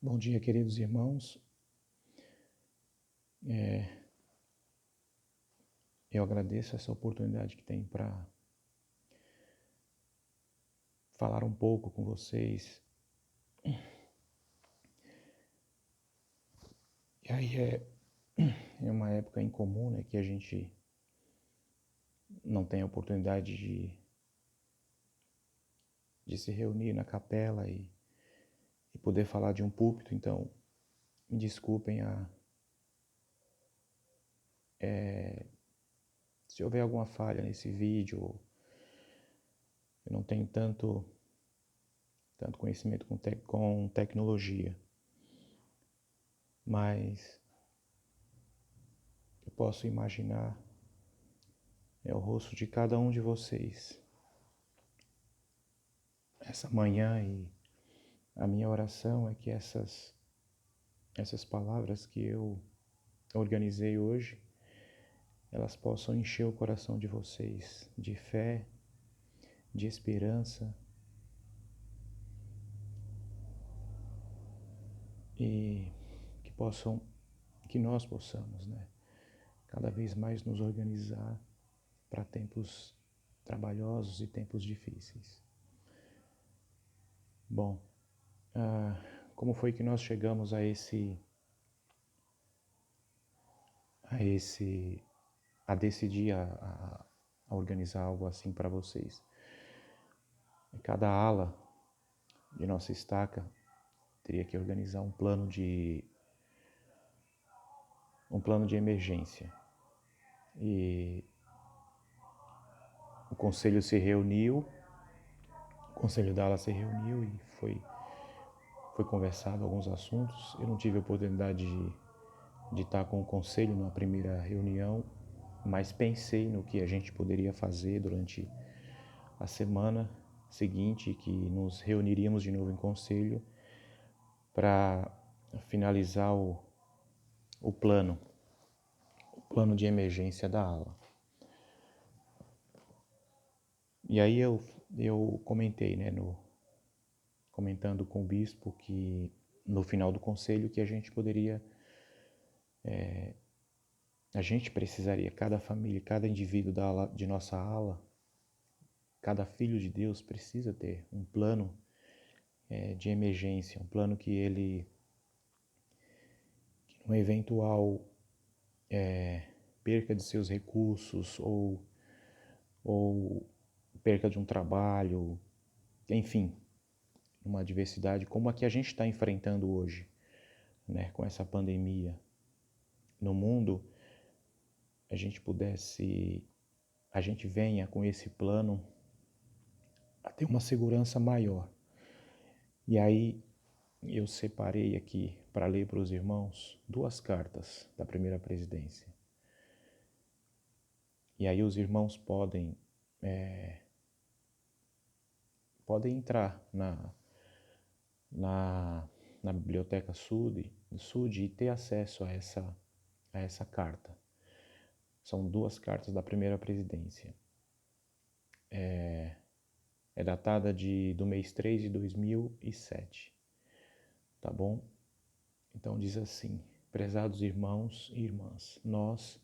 Bom dia, queridos irmãos. Eu agradeço essa oportunidade que tem para falar um pouco com vocês. E aí é uma época incomum, né, que a gente não tem a oportunidade de se reunir na capela e poder falar de um púlpito. Então, me desculpem se houver alguma falha nesse vídeo. Eu não tenho tanto conhecimento com tecnologia, mas eu posso imaginar o rosto de cada um de vocês essa manhã, e a minha oração é que essas palavras que eu organizei hoje, elas possam encher o coração de vocês de fé, de esperança, e que nós possamos, né, cada vez mais nos organizar para tempos trabalhosos e tempos difíceis. Bom, como foi que nós chegamos a decidir a organizar algo assim para vocês? Cada ala de nossa estaca teria que organizar um plano de emergência. E o conselho da ala se reuniu e foi conversado alguns assuntos. Eu não tive a oportunidade de estar com o conselho na primeira reunião, mas pensei no que a gente poderia fazer durante a semana seguinte, que nos reuniríamos de novo em conselho para finalizar o plano de emergência da ala. E aí eu comentei, né, comentando com o bispo, que no final do conselho que a gente poderia, a gente precisaria, cada família, cada indivíduo de nossa ala, cada filho de Deus precisa ter um plano de emergência, um plano que numa eventual perca de seus recursos ou perca de um trabalho, enfim, uma adversidade como a que a gente está enfrentando hoje, né, com essa pandemia no mundo, a gente venha com esse plano a ter uma segurança maior. E aí eu separei aqui para ler para os irmãos 2 cartas da primeira presidência. E aí os irmãos podem entrar na biblioteca Sud e ter acesso a essa carta. São 2 cartas da primeira presidência. É datada do mês 3 de 2007. Tá bom? Então diz assim: prezados irmãos e irmãs, nosso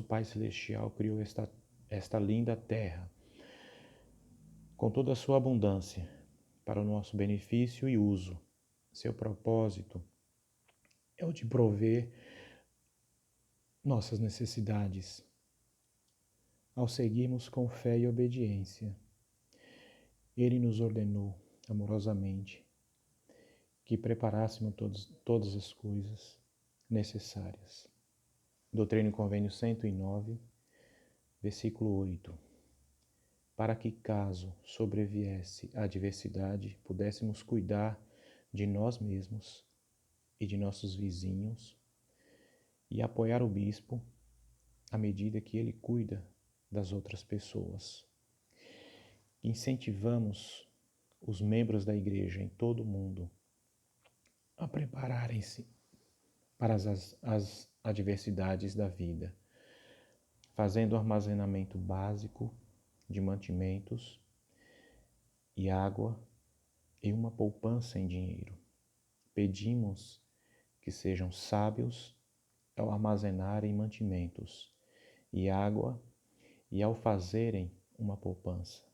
Pai Celestial criou esta linda terra com toda a sua abundância para o nosso benefício e uso. Seu propósito é o de prover nossas necessidades. Ao seguirmos com fé e obediência, Ele nos ordenou amorosamente que preparássemos todas as coisas necessárias. Doutrina e Convênio 109, versículo 8. Para que, caso sobreviesse a adversidade, pudéssemos cuidar de nós mesmos e de nossos vizinhos e apoiar o bispo à medida que ele cuida das outras pessoas. Incentivamos os membros da igreja em todo o mundo a prepararem-se para as adversidades da vida, fazendo armazenamento básico de mantimentos e água e uma poupança em dinheiro, pedimos que sejam sábios ao armazenarem mantimentos e água e ao fazerem uma poupança.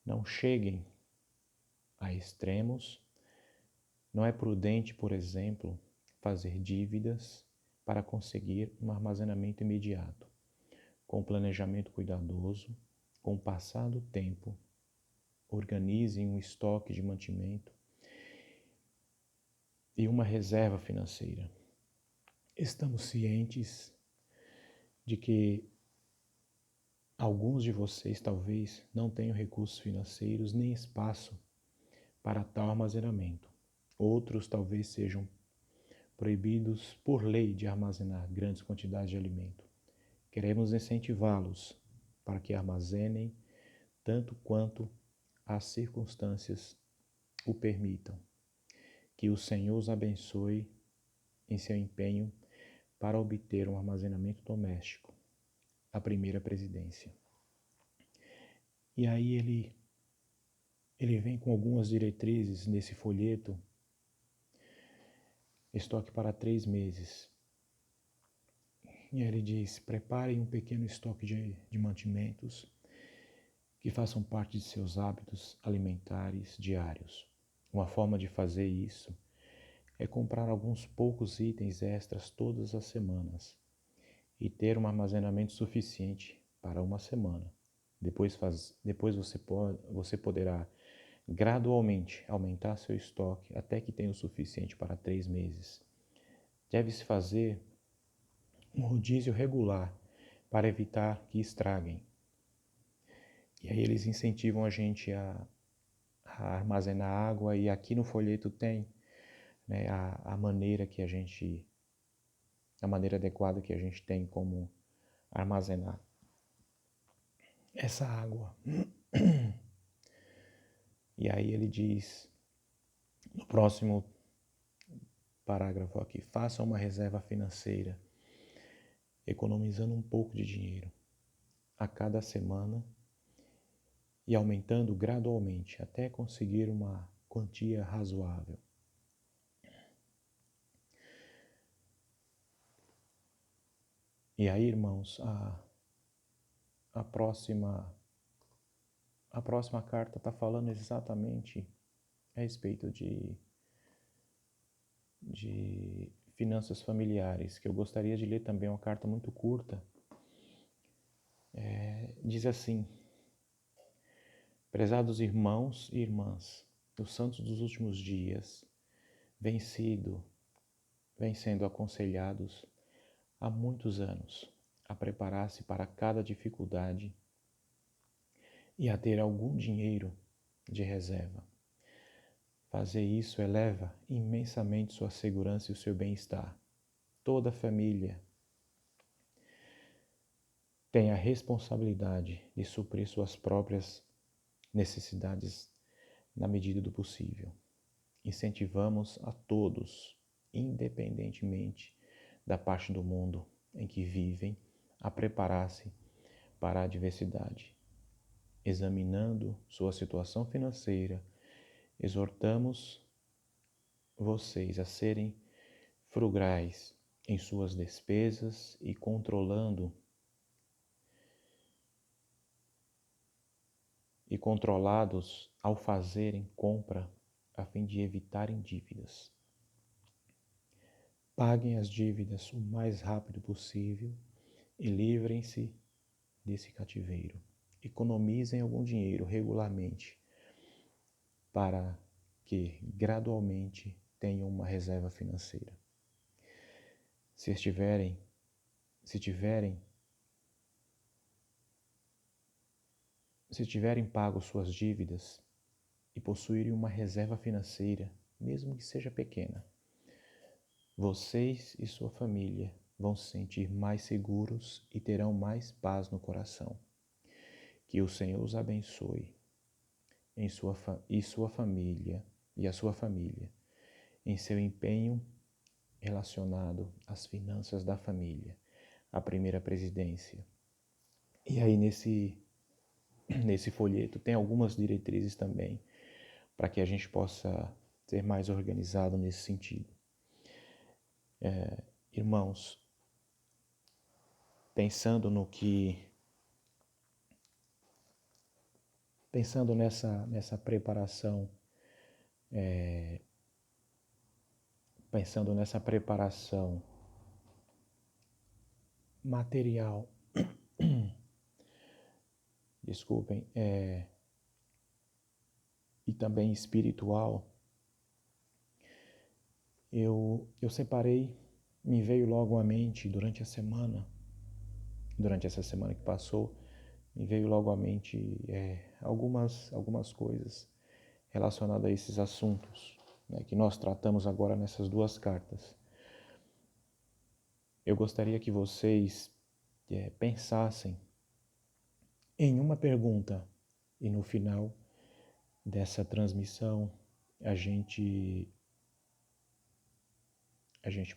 Não cheguem a extremos. Não é prudente, por exemplo, fazer dívidas para conseguir um armazenamento imediato. Com planejamento cuidadoso, com o passar do tempo, organizem um estoque de mantimento e uma reserva financeira. Estamos cientes de que alguns de vocês talvez não tenham recursos financeiros nem espaço para tal armazenamento. Outros talvez sejam proibidos por lei de armazenar grandes quantidades de alimento. Queremos incentivá-los para que armazenem tanto quanto as circunstâncias o permitam. Que o Senhor os abençoe em seu empenho para obter um armazenamento doméstico, a primeira presidência. E aí ele vem com algumas diretrizes nesse folheto, estoque para 3 meses. E aí ele diz, preparem um pequeno estoque de mantimentos que façam parte de seus hábitos alimentares diários. Uma forma de fazer isso é comprar alguns poucos itens extras todas as semanas e ter um armazenamento suficiente para uma semana. Depois você poderá gradualmente aumentar seu estoque até que tenha o suficiente para 3 meses. Deve-se fazer um rodízio regular para evitar que estraguem. E aí eles incentivam a gente a armazenar água, e aqui no folheto tem, né, a maneira adequada que a gente tem como armazenar essa água. E aí ele diz, no próximo parágrafo aqui, faça uma reserva financeira, economizando um pouco de dinheiro a cada semana e aumentando gradualmente até conseguir uma quantia razoável. E aí, irmãos, a próxima carta está falando exatamente a respeito de finanças familiares, que eu gostaria de ler também, uma carta muito curta. Diz assim: prezados irmãos e irmãs, os santos dos últimos dias vêm sendo aconselhados há muitos anos a preparar-se para cada dificuldade e a ter algum dinheiro de reserva. Fazer isso eleva imensamente sua segurança e o seu bem-estar. Toda família tem a responsabilidade de suprir suas próprias necessidades na medida do possível. Incentivamos a todos, independentemente da parte do mundo em que vivem, a preparar-se para a adversidade. Examinando sua situação financeira, exortamos vocês a serem frugais em suas despesas e controlados ao fazerem compra a fim de evitarem dívidas. Paguem as dívidas o mais rápido possível e livrem-se desse cativeiro. Economizem algum dinheiro regularmente para que gradualmente tenham uma reserva financeira. Se tiverem pago suas dívidas e possuírem uma reserva financeira, mesmo que seja pequena, vocês e sua família vão se sentir mais seguros e terão mais paz no coração. Que o Senhor os abençoe e a sua família em seu empenho relacionado às finanças da família, a primeira presidência. E aí nesse folheto tem algumas diretrizes também para que a gente possa ser mais organizado nesse sentido. Irmãos, pensando nessa preparação, material, desculpem, e também espiritual, eu separei, me veio logo à mente durante essa semana que passou, me veio logo à mente algumas coisas relacionadas a esses assuntos, né, que nós tratamos agora nessas duas cartas. Eu gostaria que vocês pensassem em uma pergunta e no final dessa transmissão a gente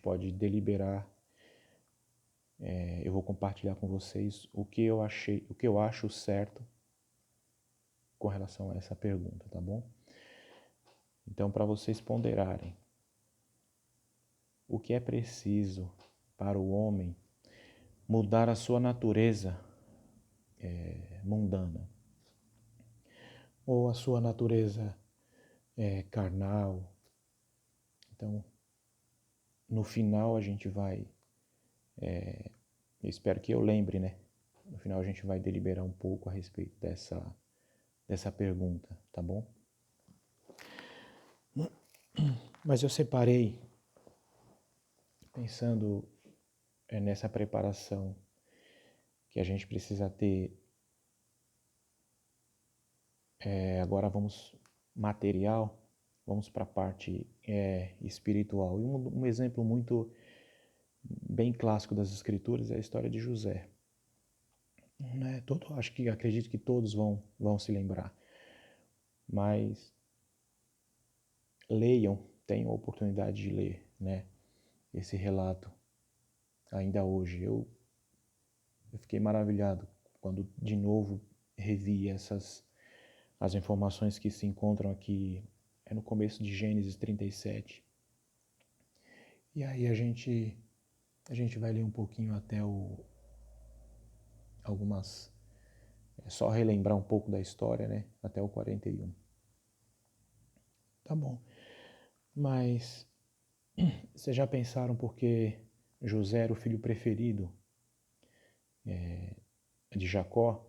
pode deliberar. Eu vou compartilhar com vocês o que eu acho certo com relação a essa pergunta, tá bom? Então, para vocês ponderarem, o que é preciso para o homem mudar a sua natureza mundana, ou a sua natureza carnal. Então, no final a gente vai, eu espero que eu lembre, né? No final a gente vai deliberar um pouco a respeito dessa pergunta, tá bom? Mas eu separei, pensando nessa preparação que a gente precisa ter. Agora vamos para a parte espiritual. E um exemplo muito bem clássico das Escrituras é a história de José. Né? Acredito que todos vão se lembrar. Mas leiam, tenham a oportunidade de ler, né, esse relato ainda hoje. Eu fiquei maravilhado quando de novo revi as informações que se encontram aqui no começo de Gênesis 37. E aí a gente vai ler um pouquinho até só relembrar um pouco da história, né, até o 41. Tá bom. Mas vocês já pensaram por que José era o filho preferido de Jacó?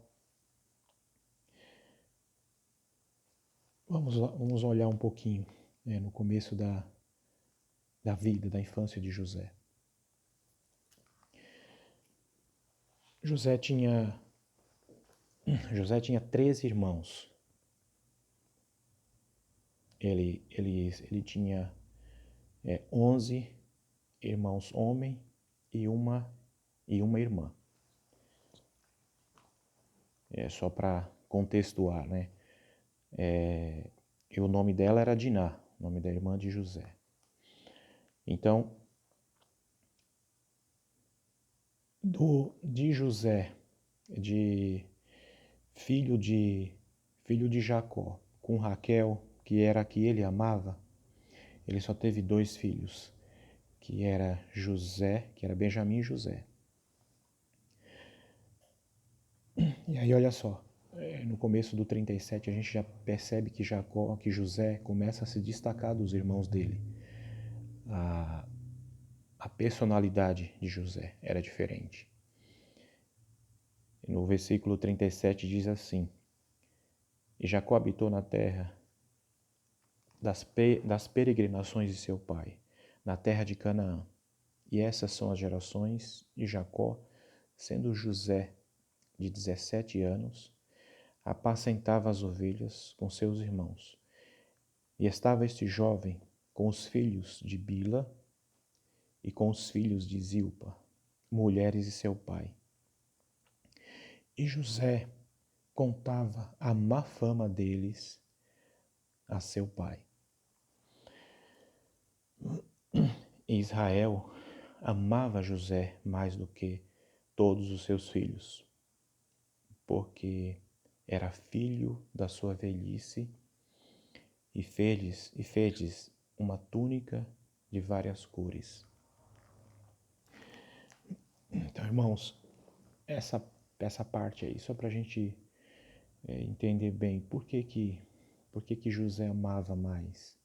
Vamos olhar um pouquinho no começo da vida, da infância de José. José tinha 13 irmãos. Ele tinha 11 irmãos homem e uma irmã. Só para contextuar, né? E o nome dela era Diná, nome da irmã de José. Então, de José, filho de Jacó, com Raquel, que era a que ele amava, ele só teve 2 filhos, que era Benjamim e José. E aí, olha só, no começo do 37 a gente já percebe que José começa a se destacar dos irmãos dele. A personalidade de José era diferente. No versículo 37 diz assim: E Jacó habitou na terra das peregrinações de seu pai, na terra de Canaã. E essas são as gerações de Jacó, sendo José de 17 anos, apacentava as ovelhas com seus irmãos. E estava este jovem com os filhos de Bila e com os filhos de Zilpa, mulheres de seu pai. E José contava a má fama deles a seu pai. Israel amava José mais do que todos os seus filhos, porque era filho da sua velhice fedes uma túnica de várias cores. Então, irmãos, essa parte aí, só para a gente entender bem por que que José amava mais,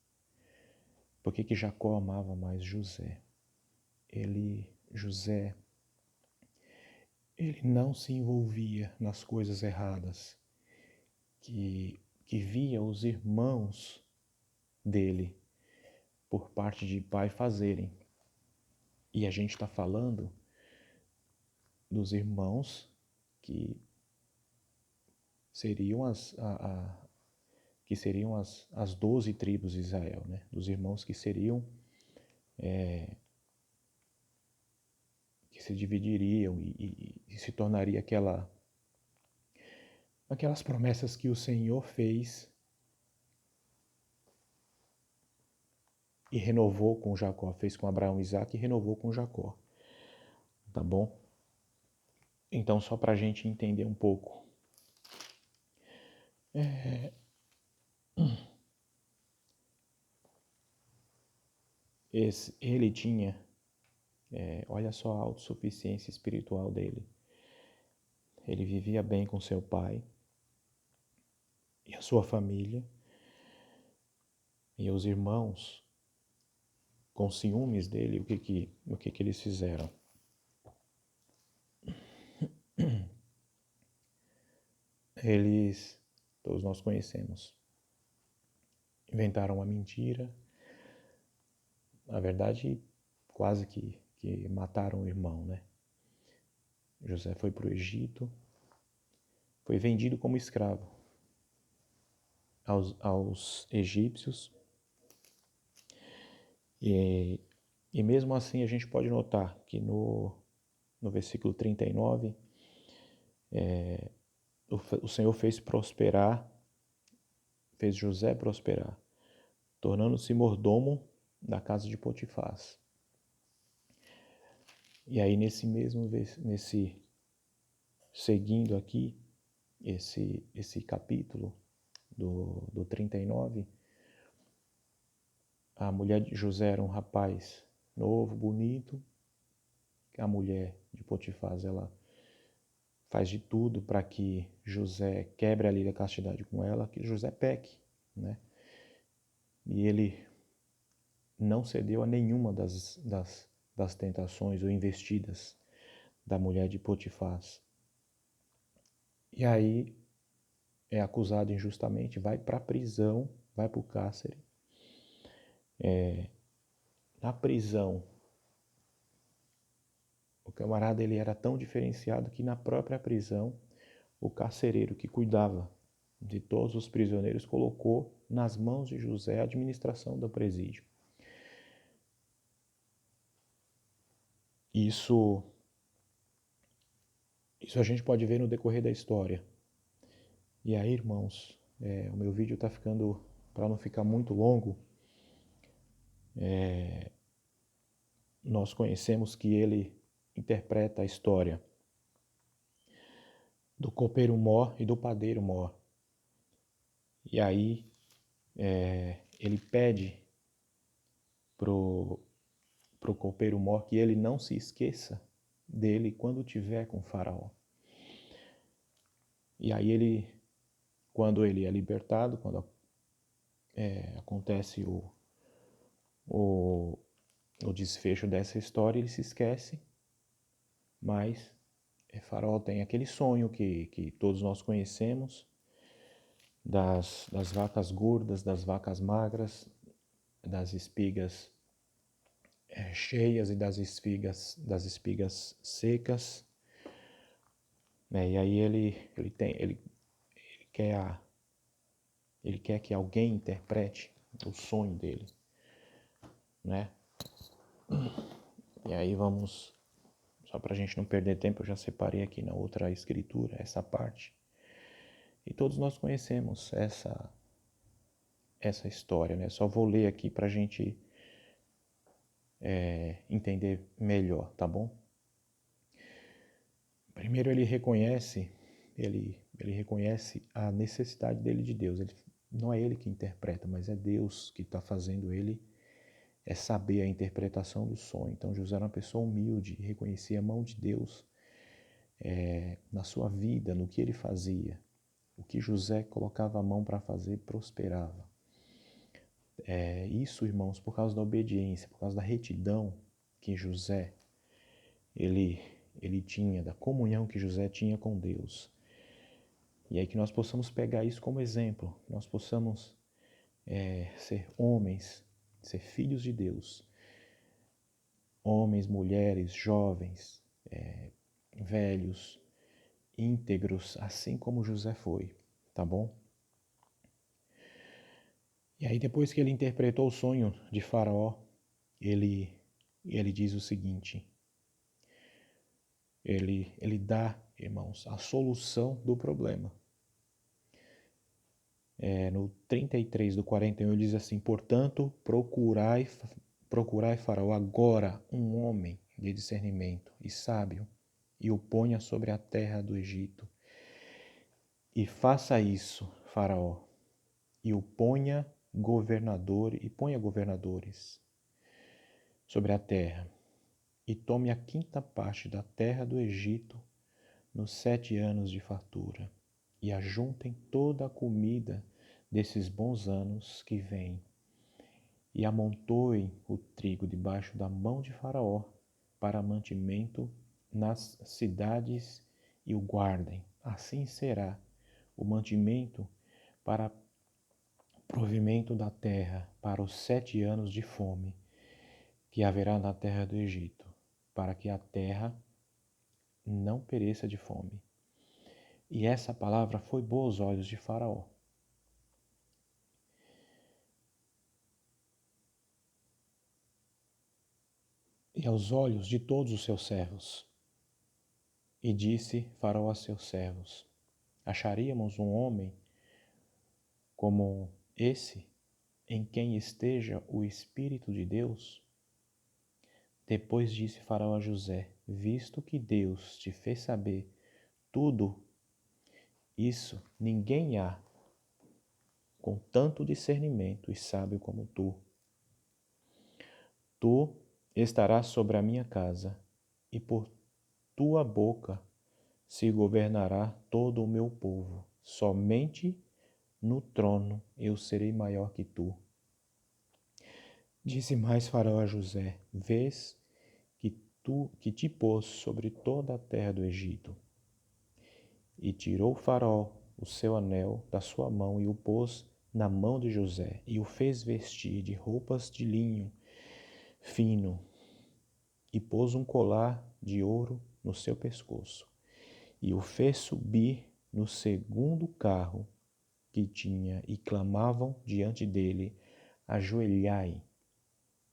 por que Jacó amava mais José. José, ele não se envolvia nas coisas erradas que via os irmãos dele, por parte de pai, fazerem. E a gente está falando dos irmãos que seriam as 12 tribos de Israel, né? Dos irmãos que seriam que se dividiriam e se tornaria aquelas promessas que o Senhor fez e renovou com Jacó, fez com Abraão e Isaac e renovou com Jacó, tá bom? Então, só para a gente entender um pouco, ele tinha, olha só a autossuficiência espiritual dele. Ele vivia bem com seu pai e a sua família, e os irmãos, com ciúmes dele, o que eles fizeram? Eles, todos nós conhecemos, inventaram uma mentira. Na verdade, quase que mataram o irmão, né? José foi para o Egito, foi vendido como escravo aos egípcios. E mesmo assim a gente pode notar que no versículo 39, o Senhor fez José prosperar, tornando-se mordomo da casa de Potifar. E aí seguindo aqui, esse capítulo do 39, a mulher de José era um rapaz novo, bonito. A mulher de Potifar, ela faz de tudo para que José quebre a lei da castidade com ela, que José peque, né? E ele não cedeu a nenhuma das tentações ou investidas da mulher de Potifar. E aí é acusado injustamente, vai para a prisão, vai para o cárcere. Na prisão, o camarada ele era tão diferenciado que na própria prisão, o carcereiro que cuidava de todos os prisioneiros colocou nas mãos de José a administração do presídio. Isso a gente pode ver no decorrer da história. E aí, irmãos, o meu vídeo está ficando, para não ficar muito longo, nós conhecemos que ele interpreta a história do copeiro mor e do padeiro mor. E aí ele pede pro copeiro mor que ele não se esqueça dele quando estiver com Faraó. E aí quando ele é libertado, quando acontece o desfecho dessa história, ele se esquece, mas Faraó tem aquele sonho que todos nós conhecemos, das vacas gordas, das vacas magras, das espigas cheias e das espigas secas. E aí ele quer que alguém interprete o sonho dele, né? E aí vamos, só para a gente não perder tempo, eu já separei aqui na outra escritura essa parte. E todos nós conhecemos essa história, né? Só vou ler aqui para a gente entender melhor, tá bom? Primeiro ele reconhece a necessidade dele de Deus. não é ele que interpreta, mas é Deus que está fazendo ele saber a interpretação do sonho. Então José era uma pessoa humilde, reconhecia a mão de Deus na sua vida, no que ele fazia. O que José colocava a mão para fazer prosperava. Isso, irmãos, por causa da obediência, por causa da retidão que José ele tinha, da comunhão que José tinha com Deus. E aí que nós possamos pegar isso como exemplo, que nós possamos ser homens, ser filhos de Deus, homens, mulheres, jovens, velhos, íntegros, assim como José foi, tá bom? E aí depois que ele interpretou o sonho de Faraó, ele diz o seguinte, ele dá, irmãos, a solução do problema. No 33 do 41 ele diz assim, portanto, procurai Faraó agora um homem de discernimento e sábio, e o ponha sobre a terra do Egito. E faça isso, Faraó, e o ponha governadores sobre a terra, e tome a quinta parte da terra do Egito nos 7 anos de fartura, e ajuntem toda a comida desses bons anos que vêm, e amontoem o trigo debaixo da mão de Faraó para mantimento nas cidades e o guardem. Assim será o mantimento para provimento da terra para os 7 anos de fome que haverá na terra do Egito, para que a terra não pereça de fome. E essa palavra foi boa aos olhos de Faraó. E aos olhos de todos os seus servos. E disse Faraó a seus servos, acharíamos um homem como esse, em quem esteja o Espírito de Deus? Depois disse Faraó a José, visto que Deus te fez saber tudo isso, ninguém há com tanto discernimento e sábio como tu. Tu estarás sobre a minha casa, e por tua boca se governará todo o meu povo. Somente no trono eu serei maior que tu. Disse mais Faraó a José, vês que te pôs sobre toda a terra do Egito. E tirou Faraó o seu anel da sua mão e o pôs na mão de José, e o fez vestir de roupas de linho fino, e pôs um colar de ouro no seu pescoço, e o fez subir no segundo carro que tinha, e clamavam diante dele, ajoelhai.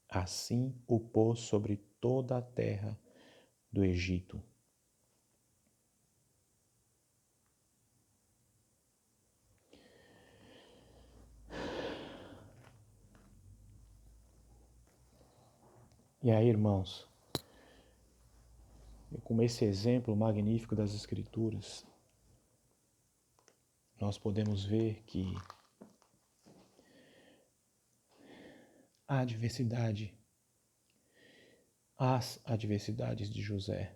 Assim o pôs sobre toda a terra do Egito. E aí, irmãos, com esse exemplo magnífico das Escrituras, nós podemos ver que a adversidade, as adversidades de José,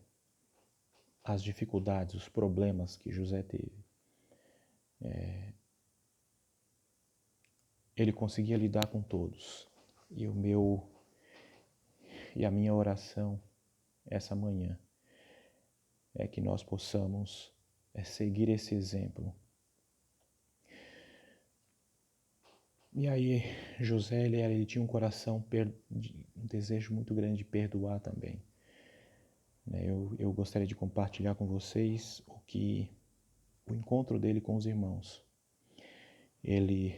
as dificuldades, os problemas que José teve, ele conseguia lidar com todos. E a minha oração essa manhã é que nós possamos seguir esse exemplo. E aí, José, ele tinha um coração, um desejo muito grande de perdoar também. Eu gostaria de compartilhar com vocês o encontro dele com os irmãos. Em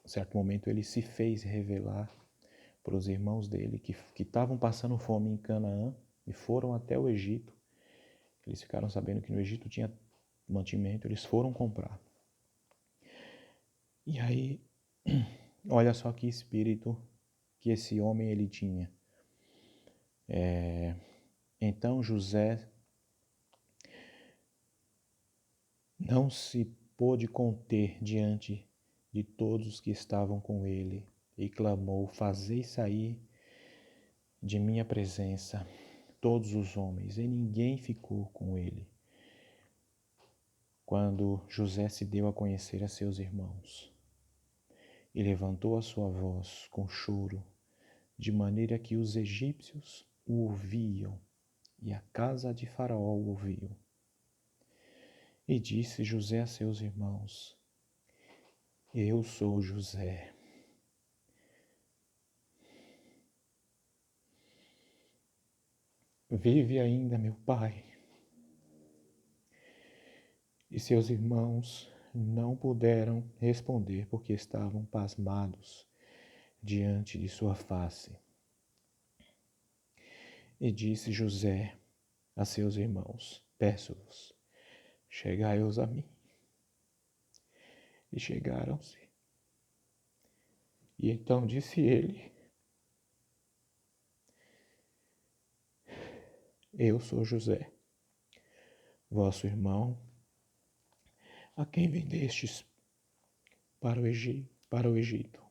certo momento, ele se fez revelar para os irmãos dele que estavam passando fome em Canaã e foram até o Egito. Eles ficaram sabendo que no Egito tinha mantimento, eles foram comprar. E aí, olha só que espírito que esse homem ele tinha. Então José não se pôde conter diante de todos os que estavam com ele e clamou: Fazei sair de minha presença todos os homens, e ninguém ficou com ele. Quando José se deu a conhecer a seus irmãos, e levantou a sua voz com choro, de maneira que os egípcios o ouviam, e a casa de Faraó o ouviu. E disse José a seus irmãos: Eu sou José. Vive ainda meu pai? E seus irmãos não puderam responder porque estavam pasmados diante de sua face. E disse José a seus irmãos: Peço-vos, chegai-vos a mim. E chegaram-se. E então disse ele: Eu sou José, vosso irmão, a quem vendestes para o Egito.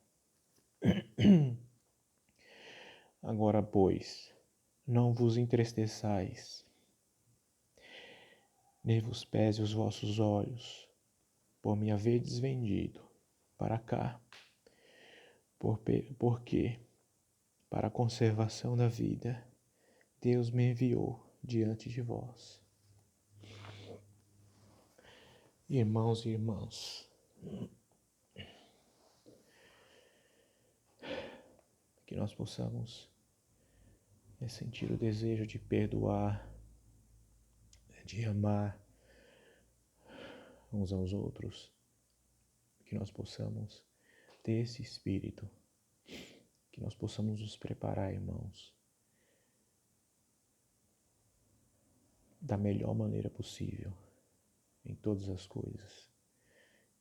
Agora, pois, não vos entristeçais, nem vos pese os vossos olhos, por me haverdes vendido para cá, porque, para a conservação da vida, Deus me enviou diante de vós. Irmãos e irmãs, que nós possamos sentir o desejo de perdoar, de amar uns aos outros, que nós possamos ter esse espírito, que nós possamos nos preparar, irmãos, da melhor maneira possível, em todas as coisas,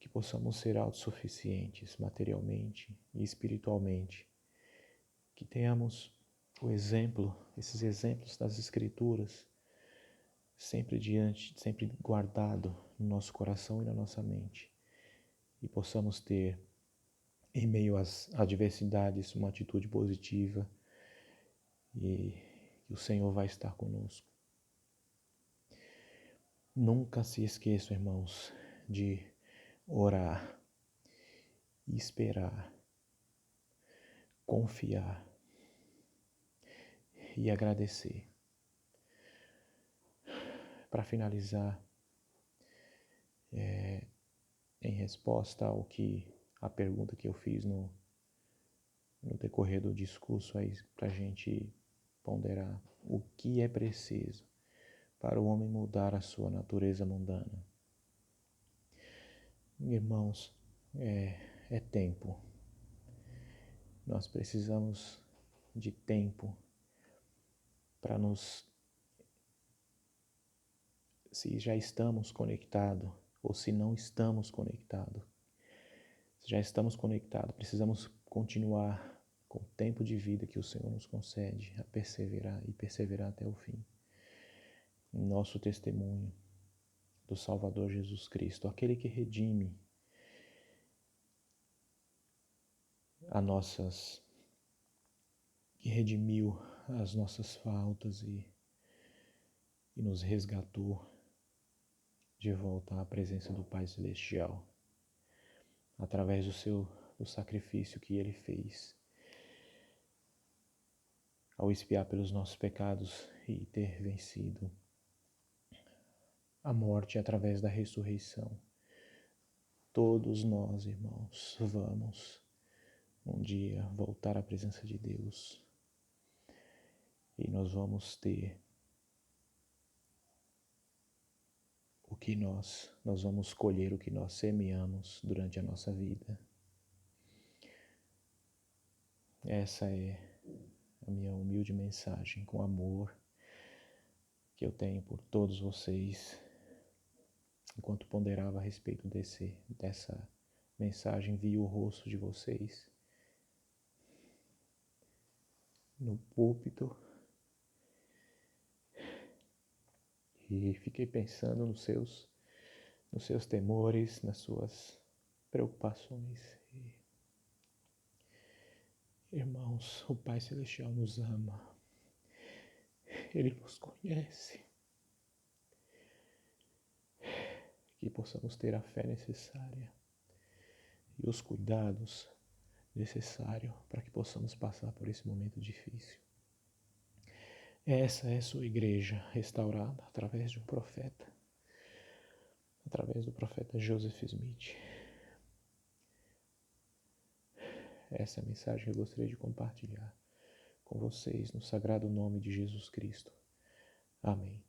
que possamos ser autossuficientes materialmente e espiritualmente, que tenhamos o exemplo, esses exemplos das Escrituras, sempre guardado no nosso coração e na nossa mente, e possamos ter, em meio às adversidades, uma atitude positiva, e o Senhor vai estar conosco. Nunca se esqueçam, irmãos, de orar, esperar, confiar e agradecer. Para finalizar, em resposta à pergunta que eu fiz no decorrer do discurso aí, para a gente ponderar o que é preciso para o homem mudar a sua natureza mundana. Irmãos, é tempo. Nós precisamos de tempo para se já estamos conectados ou se não estamos conectados. Se já estamos conectados, precisamos continuar com o tempo de vida que o Senhor nos concede a perseverar até o fim. Em nosso testemunho do Salvador Jesus Cristo, aquele que redime que redimiu as nossas faltas e nos resgatou de volta à presença do Pai Celestial, através do sacrifício que Ele fez ao expiar pelos nossos pecados e ter vencido a morte através da ressurreição. Todos nós, irmãos, vamos um dia voltar à presença de Deus e nós vamos ter nós vamos colher o que nós semeamos durante a nossa vida. Essa é a minha humilde mensagem com amor que eu tenho por todos vocês. Enquanto ponderava a respeito dessa mensagem, vi o rosto de vocês no púlpito e fiquei pensando nos seus temores, nas suas preocupações. Irmãos, o Pai Celestial nos ama. Ele nos conhece. Que possamos ter a fé necessária e os cuidados necessários para que possamos passar por esse momento difícil. Essa é a sua igreja restaurada através de um profeta, através do profeta Joseph Smith. Essa é a mensagem que eu gostaria de compartilhar com vocês no sagrado nome de Jesus Cristo. Amém.